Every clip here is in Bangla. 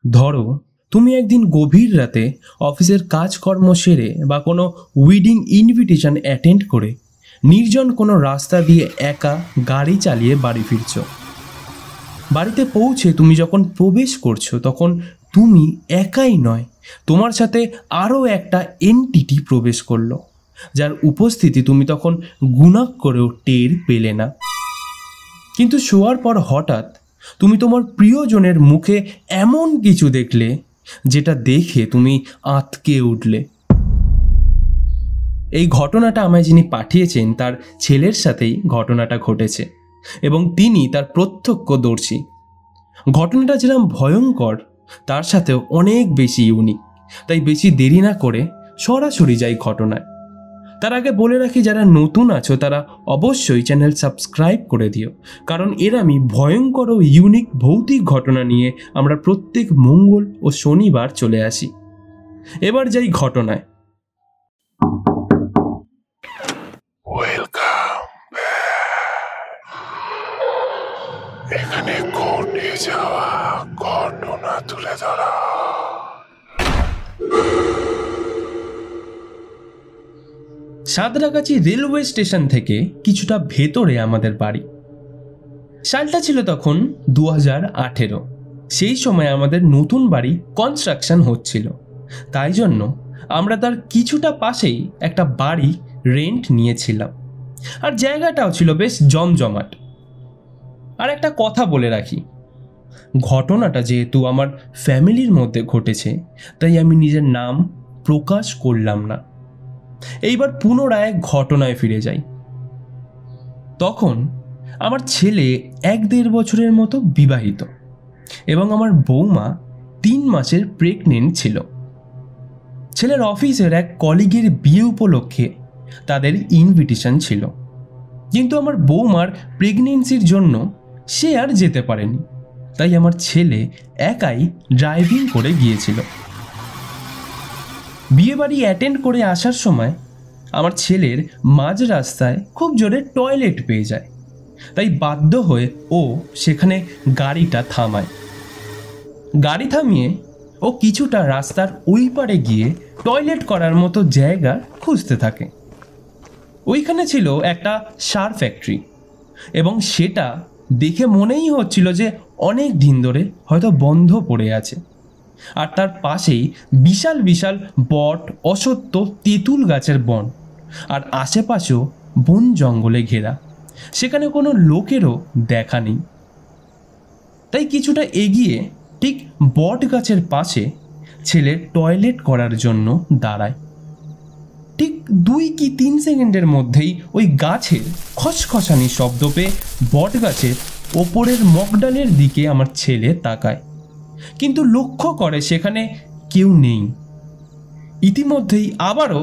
ধরো তুমি একদিন গভীর রাতে অফিসের কাজকর্ম সেরে বা কোনো উইডিং ইনভিটেশন অ্যাটেন্ড করে নির্জন কোনো রাস্তা দিয়ে একা গাড়ি চালিয়ে বাড়ি ফিরছ। বাড়িতে পৌঁছে তুমি যখন প্রবেশ করছো তখন তুমি একাই নয়, তোমার সাথে আরও একটা এনটিটি প্রবেশ করলো, যার উপস্থিতি তুমি তখন গুণাক করেও টের পেলে না। কিন্তু শোয়ার পর হঠাৎ তুমি তোমার প্রিয়জনের মুখে এমন কিছু দেখলে যেটা দেখে তুমি আঁতকে উঠলে। এই ঘটনাটা আমায় যিনি পাঠিয়েছেন তার ছেলের সাথেই ঘটনাটা ঘটেছে এবং তিনি তার প্রত্যক্ষদর্শী। ঘটনাটা যেরকম ভয়ঙ্কর তার সাথেও অনেক বেশি ইউনিক। তাই বেশি দেরি না করে সরাসরি যাই ঘটনায়। তার আগে বলে রাখি, যারা নতুন আছো তারা অবশ্যই চ্যানেল সাবস্ক্রাইব করে দিও, কারণ এরমই ভয়ঙ্কর ও ইউনিক ভৌতিক ঘটনা নিয়ে আমরা প্রত্যেক মঙ্গল ও শনিবার চলে আসি। এবার যাই ঘটনায়। এখানে ঘটে যাওয়া ঘটনা তুলে ধরা। সাঁতরাগাছি রেলওয়ে স্টেশন থেকে কিছুটা ভেতরে আমাদের বাড়ি। সালটা ছিল তখন 2018। সেই সময় আমাদের নতুন বাড়ি কনস্ট্রাকশন হচ্ছিল, তাই জন্য আমরা তার কিছুটা পাশেই একটা বাড়ি রেন্ট নিয়েছিলাম, আর জায়গাটাও ছিল বেশ জমজমাট। আর একটা কথা বলে রাখি, ঘটনাটা যেহেতু আমার ফ্যামিলির মধ্যে ঘটেছে তাই আমি নিজের নাম প্রকাশ করলাম না। এইবার পুনরায় ঘটনায় ফিরে যাই। তখন আমার ছেলে 1-1.5 বছরের মতো বিবাহিত এবং আমার বৌমা 3 মাসের প্রেগনেন্ট ছিল। ছেলের অফিসের এক কলিগের বিয়ে উপলক্ষে তাদের ইনভিটেশন ছিল, কিন্তু আমার বৌমার প্রেগনেন্সির জন্য সে আর যেতে পারেনি। তাই আমার ছেলে একাই ড্রাইভিং করে গিয়েছিল। বিয়ে বাড়ি অ্যাটেন্ড করে আসার সময় আমার ছেলের মাঝ রাস্তায় খুব জোরে টয়লেট পেয়ে যায়, তাই বাধ্য হয়ে ও সেখানে গাড়িটা থামায়। গাড়ি থামিয়ে ও কিছুটা রাস্তার ওই পারে গিয়ে টয়লেট করার মতো জায়গা খুঁজতে থাকে। ওইখানে ছিল একটা সার ফ্যাক্টরি এবং সেটা দেখে মনেই হচ্ছিল যে অনেক দিন ধরে হয়তো বন্ধ পড়ে আছে। আর তার পাশেই বিশাল বিশাল বট, অশ্বত্থ, তেঁতুল গাছের বন, আর আশেপাশেও বন জঙ্গলে ঘেরা। সেখানে কোনো লোকেরও দেখা নেই। তাই কিছুটা এগিয়ে ঠিক বট গাছের পাশে ছেলে টয়লেট করার জন্য দাঁড়ায়। ঠিক 2 কি 3 সেকেন্ডের মধ্যেই ওই গাছের খসখসানি শব্দ পেয়ে বট গাছের ওপরের মগডালের দিকে আমার ছেলে তাকায়, কিন্তু লক্ষ্য করে সেখানে কেউ নেই। ইতিমধ্যেই আবারও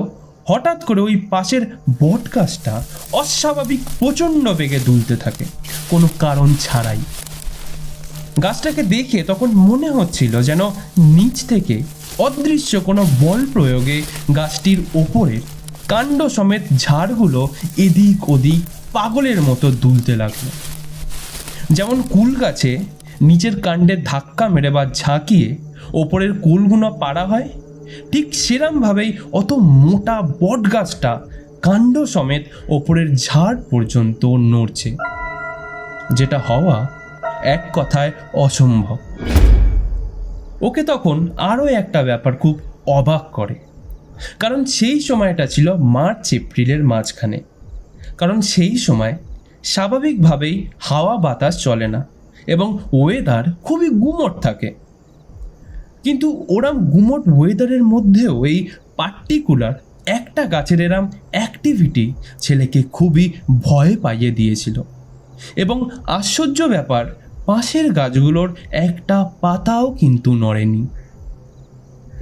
হঠাৎ করে ওই পাশের বট গাছটা অস্বাভাবিক প্রচণ্ড বেগে দুলতে থাকে, কোনো কারণ ছাড়াই। গাছটাকে দেখে তখন মনে হচ্ছিল যেন নিচ থেকে অদৃশ্য কোনো বল প্রয়োগে গাছটির ওপরে কাণ্ড সমেত ঝাড়গুলো এদিক ওদিক পাগলের মতো দুলতে লাগলো। যেমন কুল গাছে নিচের কাণ্ডে ধাক্কা মেরে বা ঝাঁকিয়ে ওপরের কুলগুলো পাড়া হয়, ঠিক সেরমভাবেই অত মোটা বট গাছটা কাণ্ড সমেত ওপরের ঝাড় পর্যন্ত নড়ছে, যেটা হওয়া এক কথায় অসম্ভব। ওকে তখন আরও একটা ব্যাপার খুব অবাক করে, কারণ সেই সময়টা ছিল মার্চ-এপ্রিলের মাঝখানে। কারণ সেই সময় স্বাভাবিকভাবেই হাওয়া বাতাস চলে না এবং ওয়েদার খুবই গুমোট থাকে। কিন্তু ওরম গুমোট ওয়েদারের মধ্যেও এই পার্টিকুলার একটা গাছের এরম অ্যাক্টিভিটি ছেলেকে খুবই ভয় পাইয়ে দিয়েছিল। এবং আশ্চর্য ব্যাপার, পাশের গাছগুলোর একটা পাতাও কিন্তু নড়েনি।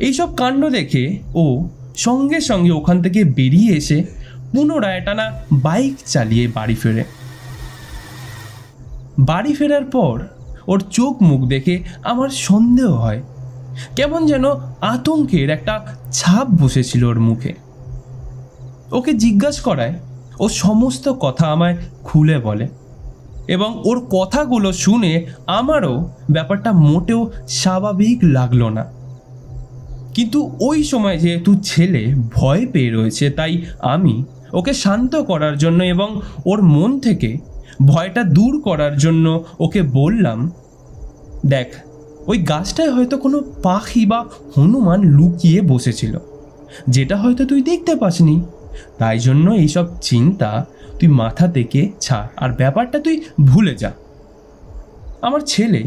এইসব কাণ্ড দেখে ও সঙ্গে সঙ্গে ওখান থেকে বেরিয়ে এসে পুনরায় টানা বাইক চালিয়ে বাড়ি ফেরে। বাড়ি ফেরার পর ওর চোখ মুখ দেখে আমার সন্দেহ হয়, কেমন যেন আতঙ্কের একটা ছাপ বসেছিল ওর মুখে। ওকে জিজ্ঞাসা করায় ও সমস্ত কথা আমায় খুলে বলে। এবং ওর কথাগুলো শুনে আমারও ব্যাপারটা মোটেও স্বাভাবিক লাগলো না। কিন্তু ওই সময় যেহেতু ছেলে ভয় পেয়ে রয়েছে, তাই আমি ওকে শান্ত করার জন্য এবং ওর মন থেকে ভয়টা দূর করার জন্য ওকে বললাম, দেখ, ওই গাছটায় হয়তো কোনো পাখি বা হনুমান লুকিয়ে বসেছিল, যেটা হয়তো তুই দেখতে পাসনি। তাই জন্য এইসব চিন্তা তুই মাথা থেকে ছাড় আর ব্যাপারটা তুই ভুলে যা। আমার ছেলে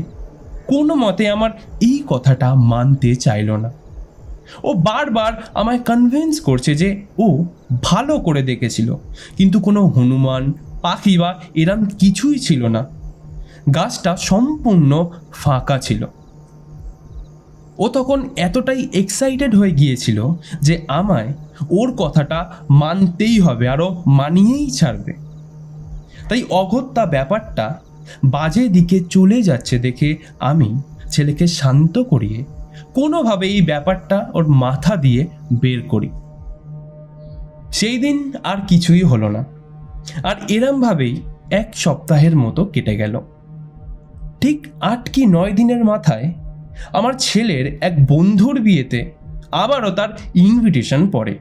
কোনো মতে আমার এই কথাটা মানতে চাইল না। ও বারবার আমায় কনভিন্স করছে যে ও ভালো করে দেখেছিল, কিন্তু কোনো হনুমান, পাখি বা এরম কিছুই ছিল না। গাছটা সম্পূর্ণ ফাঁকা ছিল। ও তখন এতটাই এক্সাইটেড হয়ে গিয়েছিল যে আমায় ওর কথাটা মানতেই হবে, আরও মানিয়েই ছাড়বে। তাই অগত্যা ব্যাপারটা বাজে দিকে চলে যাচ্ছে দেখে আমি ছেলেকে শান্ত করিয়ে কোনোভাবে এই ব্যাপারটা ওর মাথা দিয়ে বের করি। সেই দিন আর কিছুই হলো না, আর এরমভাবেই 1 সপ্তাহের মতো কেটে গেল। ঠিক 8 কি 9 দিনের মাথায় আমার ছেলের এক বন্ধুর বিয়েতে আবারও তার ইনভিটেশন পড়ে।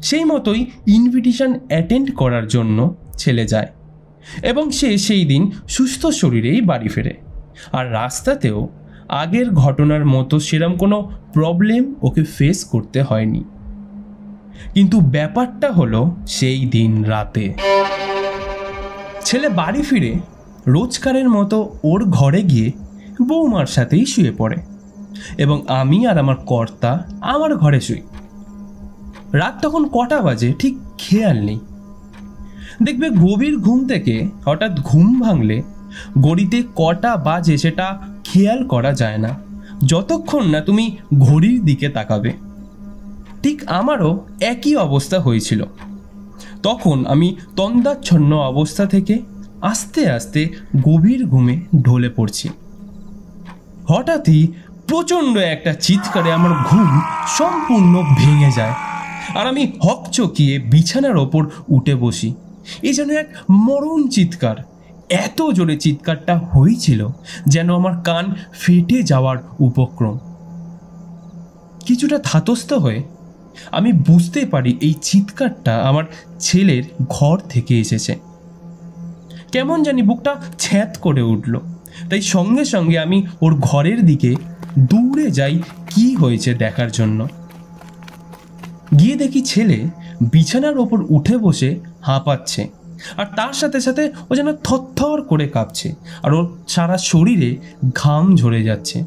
সেই মতোই ইনভিটেশন অ্যাটেন্ড করার জন্য ছেলে যায় এবং সে সেই দিন সুস্থ শরীরেই বাড়ি ফেরে। আর রাস্তাতেও আগের ঘটনার মতো সেরম কোনো প্রবলেম ওকে ফেস করতে হয়নি। কিন্তু ব্যাপারটা হলো সেই দিন রাতে ছেলে বাড়ি ফিরে রোজকারের মতো ওর ঘরে গিয়ে বৌমার সাথেই শুয়ে পড়ে এবং আমি আর আমার কর্তা আমার ঘরে শুই। রাত তখন কটা বাজে ঠিক খেয়াল নেই। দেখবে গভীর ঘুম থেকে হঠাৎ ঘুম ভাঙলে ঘড়িতে কটা বাজে সেটা খেয়াল করা যায় না যতক্ষণ না তুমি ঘড়ির দিকে তাকাবে। ঠিক আমারও একই অবস্থা হয়েছিল। তখন আমি তন্দ্রাচ্ছন্ন অবস্থা থেকে আস্তে আস্তে গভীর ঘুমে ঢলে পড়ছি। হঠাৎই প্রচণ্ড একটা চিৎকারে আমার ঘুম সম্পূর্ণ ভেঙে যায় আর আমি হকচকিয়ে বিছানার ওপর উঠে বসি। এই যেন এক মরণ চিৎকার। এত জোরে চিৎকারটা হয়েছিল যেন আমার কান ফেটে যাওয়ার উপক্রম। কিছুটা ধাতস্থ হয়ে আমি বুঝতে পারি এই চিৎকারটা আমার ছেলের ঘর থেকে এসেছে। কেমন জানি বুকটা ছ্যাঁত করে উঠল। তাই সঙ্গে সঙ্গে আমি ওর ঘরের দিকে দৌড়ে যাই কি হয়েছে দেখার জন্য। গিয়ে দেখি ছেলে বিছানার ওপর উঠে বসে হাঁপাচ্ছে আর তার সাথে সাথে ও যেন থরথর করে কাঁপছে আর ওর সারা শরীরে ঘাম ঝরে যাচ্ছে।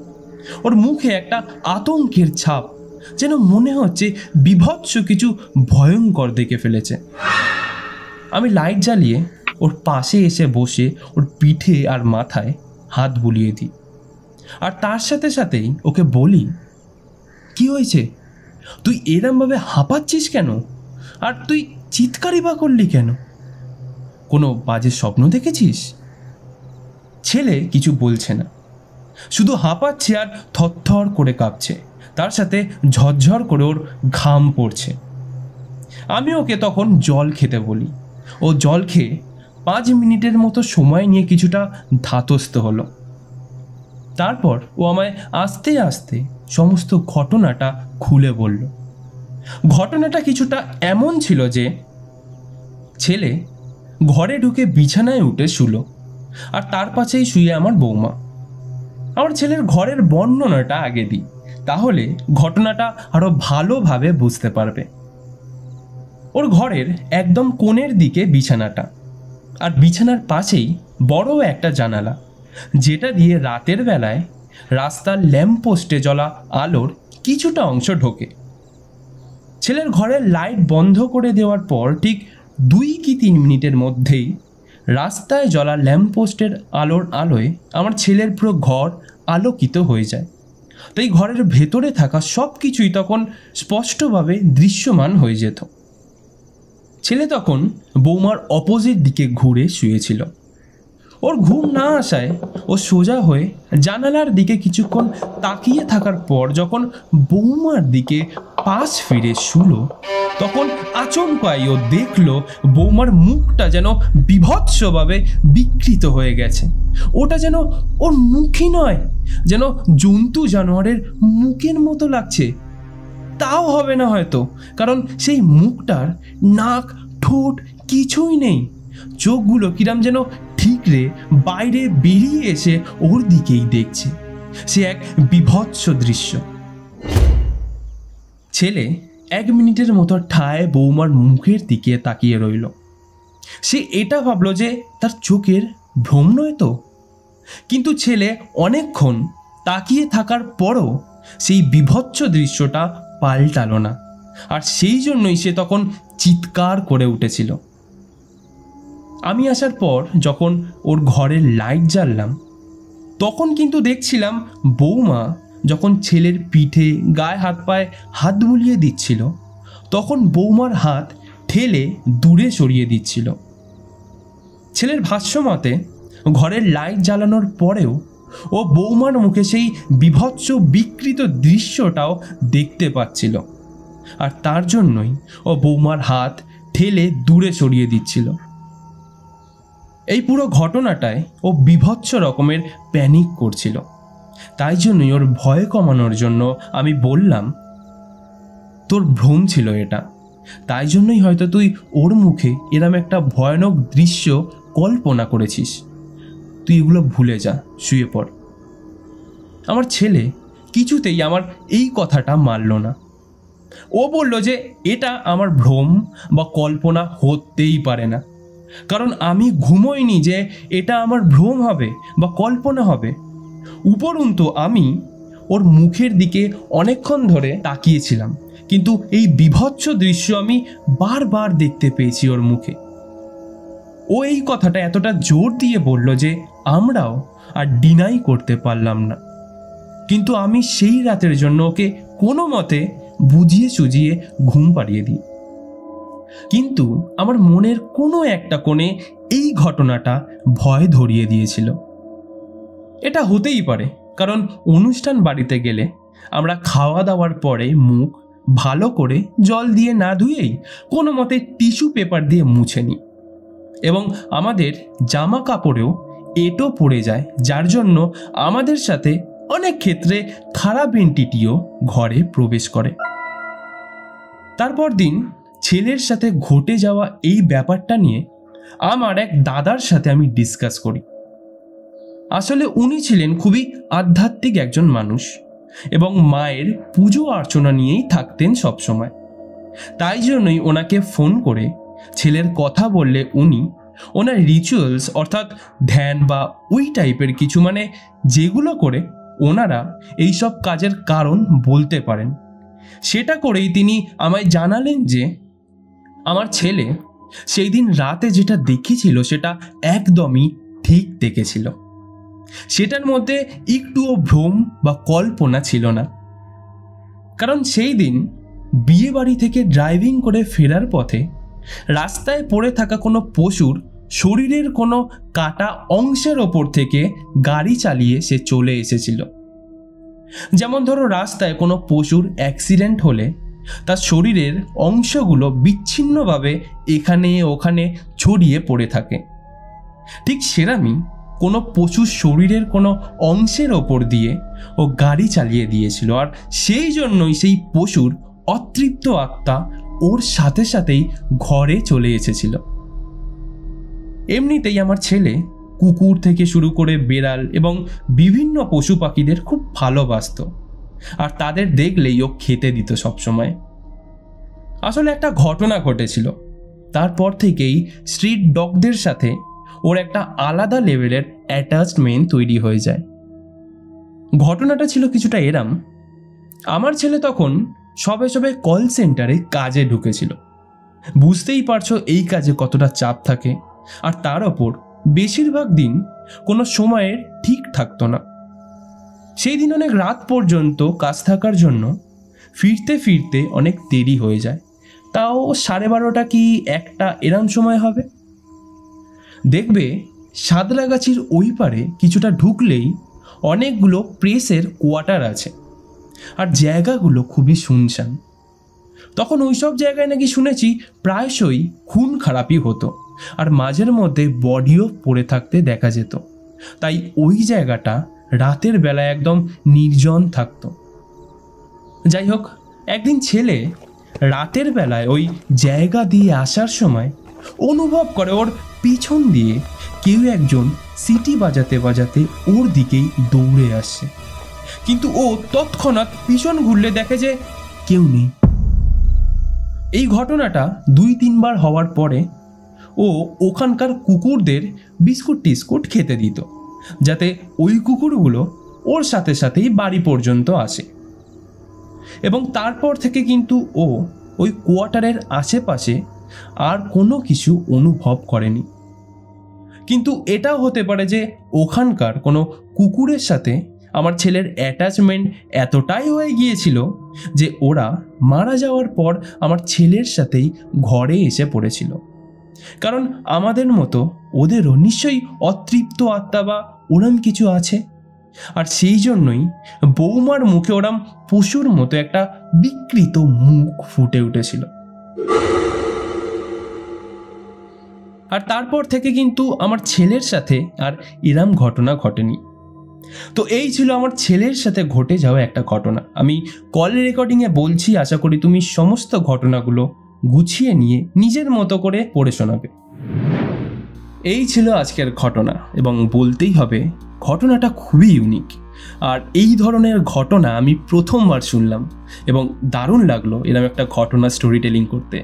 ওর মুখে একটা আতঙ্কের ছাপ, যেন মনে হচ্ছে বিভৎস কিছু ভয়ঙ্কর দেখে ফেলেছে। আমি লাইট জ্বালিয়ে ওর পাশে এসে বসে ওর পিঠে আর মাথায় হাত বুলিয়ে দিই আর তার সাথে সাথেই ওকে বলি, কি হয়েছে? তুই এরমভাবে হাঁপাচ্ছিস কেন? আর তুই চিৎকারই বা করলি কেন? কোনো বাজে স্বপ্ন দেখেছিস? ছেলে কিছু বলছে না, শুধু হাঁপাচ্ছে আর থরথর করে কাঁপছে, তার সাথে ঝরঝর করে ওর ঘাম পড়ছে। আমি ওকে তখন জল খেতে বলি। ও জল খেয়ে 5 মিনিটের মতো সময় নিয়ে কিছুটা ধাতস্থ হলো। তারপর ও আমায় আস্তে আস্তে সমস্ত ঘটনাটা খুলে বলল। ঘটনাটা কিছুটা এমন ছিল যে ছেলে ঘরে ঢুকে বিছানায় উঠে শুলো আর তার পাশেই শুয়ে আমার বৌমা। আমার ছেলের ঘরের বর্ণনাটা আগে দিই, তাহলে ঘটনাটা আরো ভালোভাবে বুঝতে পারবে। ওর ঘরের একদম কোণের দিকে বিছানাটা, আর বিছানার পাশেই বড় একটা জানালা, যেটা দিয়ে রাতের বেলায় রাস্তার ল্যাম্পপোস্টে জ্বলা আলোর কিছুটা অংশ ঢোকে। ছেলের ঘরের লাইট বন্ধ করে দেওয়ার পর ঠিক 2 কি 3 মিনিটের মধ্যেই রাস্তায় জ্বলা ল্যাম্পপোস্টের আলোয় আমার ছেলের পুরো ঘর আলোকিত হয়ে যায়। তাই ঘরের ভেতরে থাকা সব কিছুই তখন স্পষ্টভাবে দৃশ্যমান হয়ে যেত। ছেলে তখন বৌমার অপোজিট দিকে ঘুরে শুয়েছিল। ওর ঘুম না আসায় ও সোজা হয়ে জানালার দিকে কিছুক্ষণ তাকিয়ে থাকার পর যখন বৌমার দিকে পাশ ফিরে শুলো, তখন আচমকাই ও দেখলো বৌমার মুখটা যেন বীভৎসভাবে বিকৃত হয়ে গেছে। ওটা যেন ওর মুখই নয়, যেন জন্তু জানোয়ারের মুখের মতো লাগছে। তাও হবে না হয়তো, কারণ সেই মুখটার নাক ঠোঁট কিছুই নেই। চোখগুলো কিরাম যেন ঠিকরে বাইরে বেরিয়ে এসে ওর দিকেই দেখছে। সে এক বীভৎস দৃশ্য। ছেলে 1 মিনিটের মতো ঠায় বৌমার মুখের দিকে তাকিয়ে রইল। সে এটা ভাবলো যে তার চোখের ভ্রম নয় তো, কিন্তু ছেলে অনেকক্ষণ তাকিয়ে থাকার পরও সেই বীভৎস দৃশ্যটা পাল্টালো না, আর সেই জন্যই সে তখন চিৎকার করে উঠেছিল। আমি আসার পর যখন ওর ঘরের লাইট জ্বাললাম, তখন কিন্তু দেখছিলাম বৌমা যখন ছেলের পিঠে গায়ে হাত পায়ে হাত বুলিয়ে দিচ্ছিল, তখন বৌমার হাত ঠেলে দূরে সরিয়ে দিচ্ছিল। ছেলের ভাষ্য মতে ঘরের লাইট জ্বালানোর পরেও ও বৌমার মুখে সেই বীভৎস বিকৃত দৃশ্যটাও দেখতে পাচ্ছিল, আর তার জন্যই ও বৌমার হাত ঠেলে দূরে সরিয়ে দিচ্ছিল। এই পুরো ঘটনাটায় ও বীভৎস রকমের প্যানিক করছিল। তাই জন্যই ওর ভয় কমানোর জন্য আমি বললাম, তোর ভ্রম ছিল এটা, তাই জন্যই হয়তো তুই ওর মুখে এরম একটা ভয়ানক দৃশ্য কল্পনা করেছিস। তুই এগুলো ভুলে যা, শুয়ে পড়। আমার ছেলে কিছুতেই আমার এই কথাটা মানল না। ও বলল যে এটা আমার ভ্রম বা কল্পনা হতেই পারে না, কারণ আমি ঘুমোইনি যে এটা আমার ভ্রম হবে বা কল্পনা হবে। উপরন্তু আমি ওর মুখের দিকে অনেকক্ষণ ধরে তাকিয়েছিলাম, কিন্তু এই বীভৎস দৃশ্য আমি বারবার দেখতে পেয়েছি ওর মুখে। ও এই কথাটা এতটা জোর দিয়ে বলল যে আমরাও আর ডিনাই করতে পারলাম না। কিন্তু আমি সেই রাতের জন্য ওকে কোনো মতে বুঝিয়ে সুজিয়ে ঘুম পাড়িয়ে দিই। কিন্তু আমার মনের কোনো একটা কোণে এই ঘটনাটা ভয় ধরিয়ে দিয়েছিল। এটা হতেই পারে, কারণ অনুষ্ঠান বাড়িতে গেলে আমরা খাওয়া দাওয়ার পরে মুখ ভালো করে জল দিয়ে না ধুয়েই কোনো মতে টিস্যু পেপার দিয়ে মুছে নিই, এবং আমাদের জামা কাপড়েও এঁটো পড়ে যায়, যার জন্য আমাদের সাথে অনেক ক্ষেত্রে খারাপ এন্টিটিও ঘরে প্রবেশ করে। তারপর দিন ছেলের সাথে ঘটে যাওয়া এই ব্যাপারটা নিয়ে আমার এক দাদার সাথে আমি ডিসকাস করি। আসলে উনি ছিলেন খুবই আধ্যাত্মিক একজন মানুষ এবং মায়ের পুজো অর্চনা নিয়েই থাকতেন সবসময়। তাই জন্যই ওনাকে ফোন করে ছেলের কথা বললে উনি ওনার রিচুয়ালস অর্থাৎ ধ্যান বা ওই টাইপের কিছু, মানে যেগুলো করে ওনারা এইসব কাজের কারণ বলতে পারেন, সেটা করেই তিনি আমায় জানালেন যে আমার ছেলে সেই দিন রাতে যেটা দেখেছিল সেটা একদমই ঠিক দেখেছিল। সেটার মধ্যে একটুও ভ্রম বা কল্পনা ছিল না, কারণ সেই দিন বিয়ে বাড়ি থেকে ড্রাইভিং করে ফেরার পথে রাস্তায় পড়ে থাকা কোনো পশুর শরীরের কোনো কাটা অংশের ওপর থেকে গাড়ি চালিয়ে সে চলে এসেছিল। যেমন ধরো রাস্তায় কোনো পশুর অ্যাক্সিডেন্ট হলে তার শরীরের অংশগুলো বিচ্ছিন্নভাবে এখানে ওখানে ছড়িয়ে পড়ে থাকে, ঠিক সেরামই কোনো পশুর শরীরের কোনো অংশের ওপর দিয়ে ও গাড়ি চালিয়ে দিয়েছিল, আর সেই জন্যই সেই পশুর অতৃপ্ত আত্মা ওর সাথে সাথেই ঘরে চলে এসেছিল। এমনিতেই আমার ছেলে কুকুর থেকে শুরু করে বেড়াল এবং বিভিন্ন পশু পাখিদের খুব ভালোবাসত, আর তাদের দেখলেই ও খেতে দিত সবসময়। আসলে একটা ঘটনা ঘটেছিল, তারপর থেকেই স্ট্রিট ডগদের সাথে ওর একটা আলাদা লেভেলের অ্যাটাচমেন্ট তৈরি হয়ে যায়। ঘটনাটা ছিল কিছুটা এরম, আমার ছেলে তখন সবে সবে কল সেন্টারে কাজে ঢুকেছিল। বুঝতেই পারছো এই কাজে কতটা চাপ থাকে, আর তার ওপর বেশিরভাগ দিন কোনো সময়ের ঠিক থাকতো না। সেই দিন অনেক রাত পর্যন্ত কাজ থাকার জন্য ফিরতে ফিরতে অনেক দেরি হয়ে যায়, তাও 12:30 কি 1টা এরম সময় হবে। দেখবে সাদরাগাছির ওই পারে কিছুটা ঢুকলেই অনেকগুলো প্রেসের কোয়ার্টার আছে, আর জায়গাগুলো খুবই শুনশান। তখন ওইসব জায়গায় নাকি শুনেছি প্রায়শই খুন খারাপি হতো, আর মাঝের মধ্যে বডিও পড়ে থাকতে দেখা যেত। তাই ওই জায়গাটা রাতের বেলায় একদম নির্জন থাকতো। যাই হোক, একদিন ছেলে রাতের বেলায় ওই জায়গা দিয়ে আসার সময় অনুভব করে ওর পিছন দিয়ে কেউ একজন সিটি বাজাতে বাজাতে ওর দিকেই দৌড়ে আসছে, কিন্তু ও তৎক্ষণাৎ পিছন ঘুরলে দেখে যে কেউ নেই। এই ঘটনাটা 2-3 বার হওয়ার পরে ও ওখানকার কুকুরদের বিস্কুট টিস্কুট খেতে দিত, যাতে ওই কুকুরগুলো ওর সাথে সাথেই বাড়ি পর্যন্ত আসে। এবং তারপর থেকে কিন্তু ও ওই কোয়ার্টারের আশেপাশে আর কোনো কিছু অনুভব করেনি। কিন্তু এটাও হতে পারে যে ওখানকার কোনো কুকুরের সাথে আমার ছেলের অ্যাটাচমেন্ট এতটাই হয়ে গিয়েছিল যে ওরা মারা যাওয়ার পর আমার ছেলের সাথেই ঘরে এসে পড়েছিল। কারণ আমাদের মতো ওদেরও নিশ্চয়ই অতৃপ্ত আত্মা বা ওরম কিছু আছে, আর সেই জন্যই বৌমার মুখে ওরম পশুর মতো একটা বিকৃত মুখ ফুটে উঠেছিল। আর তারপর থেকে কিন্তু আমার ছেলের সাথে আর এরম ঘটনা ঘটেনি। তো এই ছিল আমার ছেলের সাথে ঘটে যাওয়া একটা ঘটনা। আমি কল রেকর্ডিংয়ে বলছি, আশা করি তুমি সমস্ত ঘটনাগুলো গুছিয়ে নিয়ে নিজের মতো করে পড়ে শোনাবে। এই ছিল আজকের ঘটনা, এবং বলতেই হবে ঘটনাটা খুবই ইউনিক। আর এই ধরনের ঘটনা আমি প্রথমবার শুনলাম, এবং দারুণ লাগলো এরকম একটা ঘটনা স্টোরি টেলিং করতে।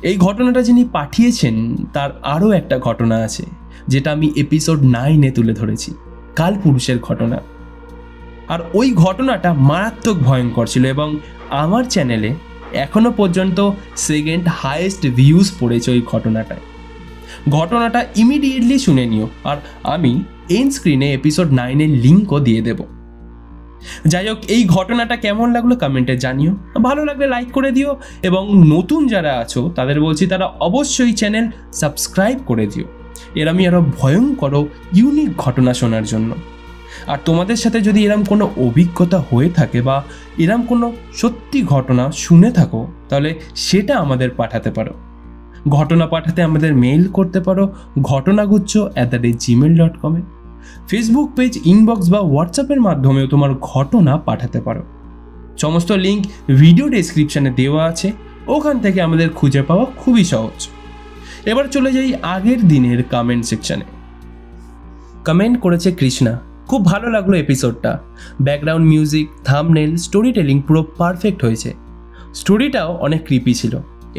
এই ঘটনাটা যিনি পাঠিয়েছেন তার আরও একটা ঘটনা আছে, যেটা আমি এপিসোড 9-এ তুলে ধরেছি, কালপুরুষের ঘটনা। আর ওই ঘটনাটা মারাত্মক ভয়ঙ্কর ছিল, এবং আমার চ্যানেলে এখনো পর্যন্ত সেকেন্ড হাইয়েস্ট ভিউজ পড়েছে ওই ঘটনাটা ইমিডিয়েটলি শুনে নিও, আর আমি এন্ড স্ক্রিনে এপিসোড 9-এর লিঙ্কও দিয়ে দেব। যাই হোক, এই ঘটনাটা কেমন লাগলো কমেন্টে জানিও, ভালো লাগলে লাইক করে দিও, এবং নতুন যারা আছো তাদের বলছি তারা অবশ্যই চ্যানেল সাবস্ক্রাইব করে দিও, আমি আরও ভয়ঙ্কর ইউনিক ঘটনা শোনার জন্য। আর তোমাদের সাথে যদি এরম কোনো অভিজ্ঞতা হয়ে থাকে বা এরম কোনো সত্যি ঘটনা শুনে থাকো, তাহলে সেটা আমাদের পাঠাতে পারো। ঘটনা পাঠাতে আমাদের মেইল করতে পারো ঘটনাগুচ্ছ@gmail.com-এ। ফেসবুক পেজ, ইনবক্স বা হোয়াটসঅ্যাপের মাধ্যমেও তোমার ঘটনা পাঠাতে পারো। সমস্ত লিঙ্ক ভিডিও ডেসক্রিপশানে দেওয়া আছে, ওখান থেকে আমাদের খুঁজে পাওয়া খুবই সহজ। এবার চলে যাই আগের দিনের কমেন্ট সেকশানে। কমেন্ট করেছে কৃষ্ণা, খুব ভালো লাগলো এপিসোডটা, background music, thumbnail, story telling পুরো পারফেক্ট হয়েছে। স্টোরিটাও অনেক ক্রিপি ছিল।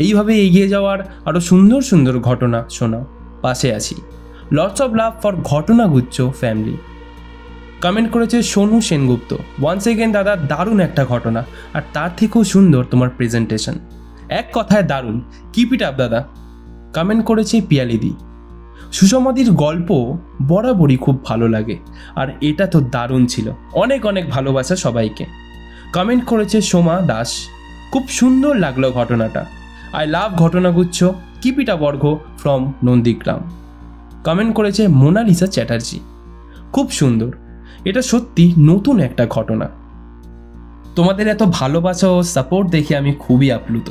এইভাবে এগিয়ে যাওয়ার আরও সুন্দর সুন্দর ঘটনা শোনাও, পাশে আছি। Lots of love for Ghatanaguchha family. Comment করেছে সোনু সেনগুপ্ত, ওয়ান্স এগেন দাদা, দারুণ একটা ঘটনা, আর তার থেকেও সুন্দর তোমার প্রেজেন্টেশন, এক কথায় দারুণ, কিপ ইট আপ দাদা। কমেন্ট করেছে পিয়ালিদি, সুষমাদির গল্প বরাবরই খুব ভালো লাগে, আর এটা তো দারুণ ছিল, অনেক অনেক ভালোবাসা সবাইকে। কমেন্ট করেছে সোমা দাস, খুব সুন্দর লাগলো ঘটনাটা, I love Ghatanaguchha, keep it up বর্গ ফ্রম নন্দীগ্রাম। কমেন্ট করেছে মোনালিসা চ্যাটার্জি, খুব সুন্দর, এটা সত্যি নতুন একটা ঘটনা। তোমাদের এত ভালোবাসা ও সাপোর্ট দেখে আমি খুবই আপ্লুত।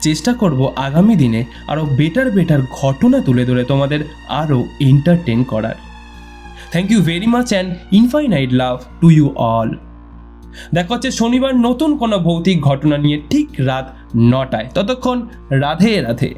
চেষ্টা করব আগামী দিনে আরও বেটার ঘটনা তুলে ধরে তোমাদের আরও এন্টারটেন করার। Thank you very much and infinite love to you all. দেখা হচ্ছে শনিবার নতুন কোনো ভৌতিক ঘটনা নিয়ে ঠিক রাত 9টায়। ততক্ষণ রাধে রাধে।